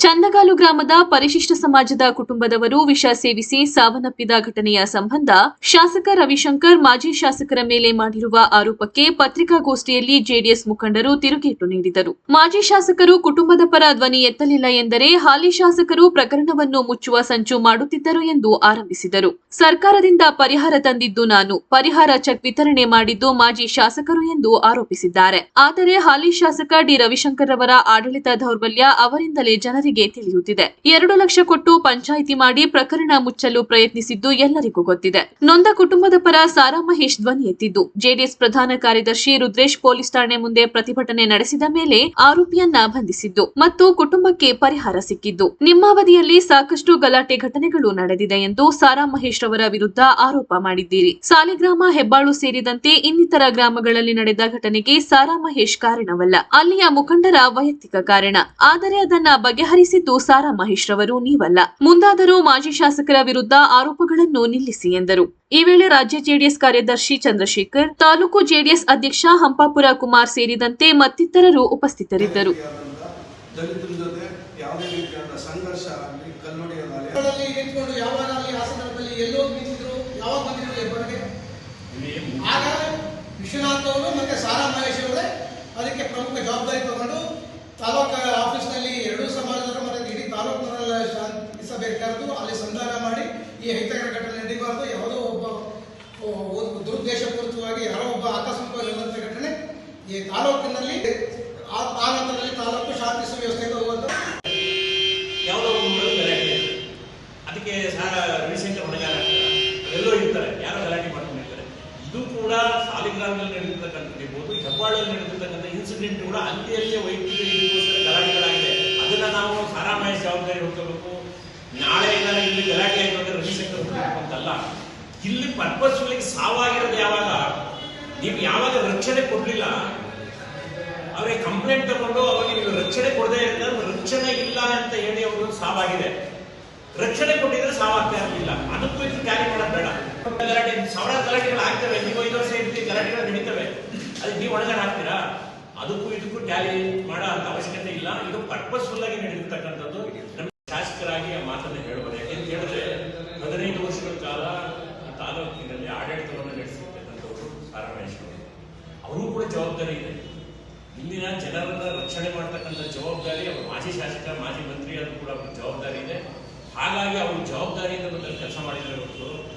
ಚಂದಗಾಲು ಗ್ರಾಮದ ಪರಿಶಿಷ್ಟ ಸಮಾಜದ ಕುಟುಂಬದವರು ವಿಷ ಸೇವಿಸಿ ಸಾವನ್ನಪ್ಪಿದ ಘಟನೆಯ ಸಂಬಂಧ ಶಾಸಕ ರವಿಶಂಕರ್ ಮಾಜಿ ಶಾಸಕರ ಮೇಲೆ ಮಾಡಿರುವ ಆರೋಪಕ್ಕೆ ಪತ್ರಿಕಾಗೋಷ್ಠಿಯಲ್ಲಿ ಜೆಡಿಎಸ್ ಮುಖಂಡರು ತಿರುಗೇಟು ನೀಡಿದರು. ಮಾಜಿ ಶಾಸಕರು ಕುಟುಂಬದ ಪರ ಧ್ವನಿ ಎತ್ತಲಿಲ್ಲ ಎಂದರೆ ಹಾಲಿ ಶಾಸಕರು ಪ್ರಕರಣವನ್ನು ಮುಚ್ಚುವ ಸಂಚು ಮಾಡುತ್ತಿದ್ದರು ಎಂದು ಆರಂಭಿಸಿದರು. ಸರ್ಕಾರದಿಂದ ಪರಿಹಾರ ತಂದಿದ್ದು ನಾನು, ಪರಿಹಾರ ಚೆಕ್ ವಿತರಣೆ ಮಾಡಿದ್ದು ಮಾಜಿ ಶಾಸಕರು ಎಂದು ಆರೋಪಿಸಿದ್ದಾರೆ. ಆದರೆ ಹಾಲಿ ಶಾಸಕ ಡಿ ರವಿಶಂಕರ್ ಅವರ ಆಡಳಿತ ದೌರ್ಬಲ್ಯ ಅವರಿಂದಲೇ ಜನರಿಗೆ ತಿಳಿಯುತ್ತಿದೆ. 2 ಲಕ್ಷ ಕೊಟ್ಟು ಪಂಚಾಯಿತಿ ಮಾಡಿ ಪ್ರಕರಣ ಮುಚ್ಚಲು ಪ್ರಯತ್ನಿಸಿದ್ದು ಎಲ್ಲರಿಗೂ ಗೊತ್ತಿದೆ. ನೊಂದ ಕುಟುಂಬದ ಪರ ಸಾರಾ ಮಹೇಶ್ ಧ್ವನಿ ಎತ್ತಿದ್ದು ಜೆಡಿಎಸ್ ಪ್ರಧಾನ ಕಾರ್ಯದರ್ಶಿ ರುದ್ರೇಶ್ ಪೊಲೀಸ್ ಠಾಣೆ ಮುಂದೆ ಪ್ರತಿಭಟನೆ ನಡೆಸಿದ ಮೇಲೆ ಆರೋಪಿಯನ್ನ ಬಂಧಿಸಿದ್ದು ಮತ್ತು ಕುಟುಂಬಕ್ಕೆ ಪರಿಹಾರ ಸಿಕ್ಕಿದ್ದು. ನಿಮ್ಮ ಅವಧಿಯಲ್ಲಿ ಸಾಕಷ್ಟು ಗಲಾಟೆ ಘಟನೆಗಳು ನಡೆದಿದೆ ಎಂದು ಸಾರಾ ಮಹೇಶ್ ರವರ ವಿರುದ್ಧ ಆರೋಪ ಮಾಡಿದ್ದೀರಿ. ಸಾಲಿಗ್ರಾಮ, ಹೆಬ್ಬಾಳು ಸೇರಿದಂತೆ ಇನ್ನಿತರ ಗ್ರಾಮಗಳಲ್ಲಿ ನಡೆದ ಘಟನೆಗೆ ಸಾರಾ ಮಹೇಶ್ ಕಾರಣವಲ್ಲ, ಅಲ್ಲಿಯ ಮುಖಂಡರ ವೈಯಕ್ತಿಕ ಕಾರಣ. ಆದರೆ ಅದನ್ನ ಬಗೆಹರಿಸಿದ್ದು ಸಾರಾ ಮಹೇಶ್ ರವರು, ನೀವಲ್ಲ. ಮುಂದಾದರೂ ಮಾಜಿ ಶಾಸಕರ ವಿರುದ್ಧ ಆರೋಪಗಳನ್ನು ನಿಲ್ಲಿಸಿ ಎಂದರು. ಈ ವೇಳೆ ರಾಜ್ಯ ಜೆಡಿಎಸ್ ಕಾರ್ಯದರ್ಶಿ ಚಂದ್ರಶೇಖರ್, ತಾಲೂಕು ಜೆಡಿಎಸ್ ಅಧ್ಯಕ್ಷ ಹಂಪಾಪುರ ಕುಮಾರ್ ಸೇರಿದಂತೆ ಮತ್ತಿತರರು ಉಪಸ್ಥಿತರಿದ್ದರು. ವಿಶ್ವನಾಥ್ ಅವರು ಮತ್ತೆ ಸಾರಾ ಮಹೇಶ್ ಅವರೇ ಅದಕ್ಕೆ ಪ್ರಮುಖ ಜವಾಬ್ದಾರಿ ತಗೊಂಡು ತಾಲೂಕು ಆಫೀಸ್ನಲ್ಲಿ 2 ಸಮಾಜದವರು ಮತ್ತು ಇಡೀ ತಾಲೂಕಿನಲ್ಲಿ ಶಾಂತಿ ಸಭೆ ಕರೆದು ಅಲ್ಲಿ ಸಂಧಾನ ಮಾಡಿ ಈ ಅಹಿತಕರ ಘಟನೆ ನಡೀಬಾರ್ದು, ಯಾವುದೋ ಒಬ್ಬ ದುರುದ್ದೇಶಪೂರಿತವಾಗಿ ಯಾರೋ ಒಬ್ಬ ಆಕಸ್ಮಿಕವಾಗಿ ನಡೆದಂಥ ಘಟನೆ ಈ ತಾಲೂಕಿನಲ್ಲಿ ಆ ನಂತರದಲ್ಲಿ ತಾಲೂಕು ಶಾಂತಿ ಸುವ್ಯವಸ್ಥೆಗೆ ಹೋಗುವಂತ ಯಾವುದೋ ಅದಕ್ಕೆ ರವಿಶಂಕರ್ ಹೊಣೆಗಾರ ಎಲ್ಲೋ ಇರ್ತಾರೆ, ಯಾರೋ ಗಲಾಟೆ ಮಾಡ್ಕೊಂಡಿರ್ತಾರೆ. ಇದು ಕೂಡ ಸಾಲಿಗ್ರಾಮದಲ್ಲಿ ನಡೆದಿರ್ತಕ್ಕಂಥದ್ದು, ಹೆಬ್ಬಾಳಲ್ಲಿ ನಡೆದಿರ್ತಕ್ಕಂಥ ಇನ್ಸಿಡೆಂಟ್ ಕೂಡ ಅಂತ್ಯಕ್ಕೆ ವೈಯಕ್ತಿಕ ಗಲಾಟೆಗಳಾಗಿದೆ. ಅದನ್ನ ನಾವು ಸಾರಾ ಮಹೇಶ್ ಜವಾಬ್ದಾರಿ ಹೊತ್ಕೋಬೇಕು. ನಾಳೆ ಏನಾದ್ರು ಇಲ್ಲಿ ಗಲಾಟೆ ಆಯ್ತು ಅಂದ್ರೆ ರವಿಶಂಕರ್ ಹೊರಬೇಕು ಅಂತಲ್ಲ. ಇಲ್ಲಿ ಪರ್ಪಸ್ಫುಲಿ ಸಾವಾಗಿರೋದು ಯಾವಾಗ, ನೀವು ಯಾವಾಗ ರಕ್ಷಣೆ ಕೊಡ್ಲಿಲ್ಲ, ಅವ್ರಿಗೆ ಕಂಪ್ಲೇಂಟ್ ತಗೊಂಡು ಅವಾಗ ನೀವು ರಕ್ಷಣೆ ಕೊಡದೇ ಇರೋದು ರಕ್ಷಣೆ ಇಲ್ಲ ಅಂತ ಹೇಳಿ ಅವರು ಸಾವಾಗಿದೆ. ರಕ್ಷಣೆ ಕೊಟ್ಟಿದ್ರೆ ಸಾವಾಗ್ತಾ ಇರಲಿಲ್ಲ. ಅದಕ್ಕೂ ಇದು ಕ್ಯಾರಿ ಮಾಡೋದು ಬೇಡ. ಗಲಾಟೆ ಸಾವಿರಾರು ಗಲಾಟೆಗಳು ಆಗ್ತವೆ, ನೀವು 5 ವರ್ಷ ಇರ್ತೀವಿ, ಗಲಾಟೆಗಳು ನಡೀತವೆ, ಅದಕ್ಕೆ ನೀವು ಒಳಗಡೆ ಹಾಕ್ತೀರಾ? ಅದಕ್ಕೂ ಇದಕ್ಕೂ ಟ್ಯಾಲಿ ಮಾಡೋ ಅಂತ ಅವಶ್ಯಕತೆ ಇಲ್ಲ. ಇದು ಪರ್ಪಸ್ಫುಲ್ ಆಗಿ ನಡೆದಿರ್ತಕ್ಕಂಥದ್ದು. ನಮ್ಮ ಶಾಸಕರಾಗಿ ಆ ಮಾತನ್ನು ಹೇಳ್ಬೋದು. ಯಾಕೆಂತ ಹೇಳಿದ್ರೆ 15 ವರ್ಷಗಳ ಕಾಲ ತಾಲೂಕಿನಲ್ಲಿ ಆಡಳಿತವನ್ನು ನಡೆಸಿರ್ತಕ್ಕಂಥವ್ರು ಸಾರಾ ಮಹೇಶ್ ಅವರು ಕೂಡ ಜವಾಬ್ದಾರಿ ಇದೆ. ಇಲ್ಲಿನ ಜನರನ್ನ ರಕ್ಷಣೆ ಮಾಡ್ತಕ್ಕಂಥ ಜವಾಬ್ದಾರಿ ಅವರು ಮಾಜಿ ಶಾಸಕ, ಮಾಜಿ ಮಂತ್ರಿ, ಅದು ಕೂಡ ಜವಾಬ್ದಾರಿ ಇದೆ. ಹಾಗಾಗಿ ಅವರು ಜವಾಬ್ದಾರಿಯಿಂದ ಕೆಲಸ ಮಾಡಿದರೆ ಹೊರತು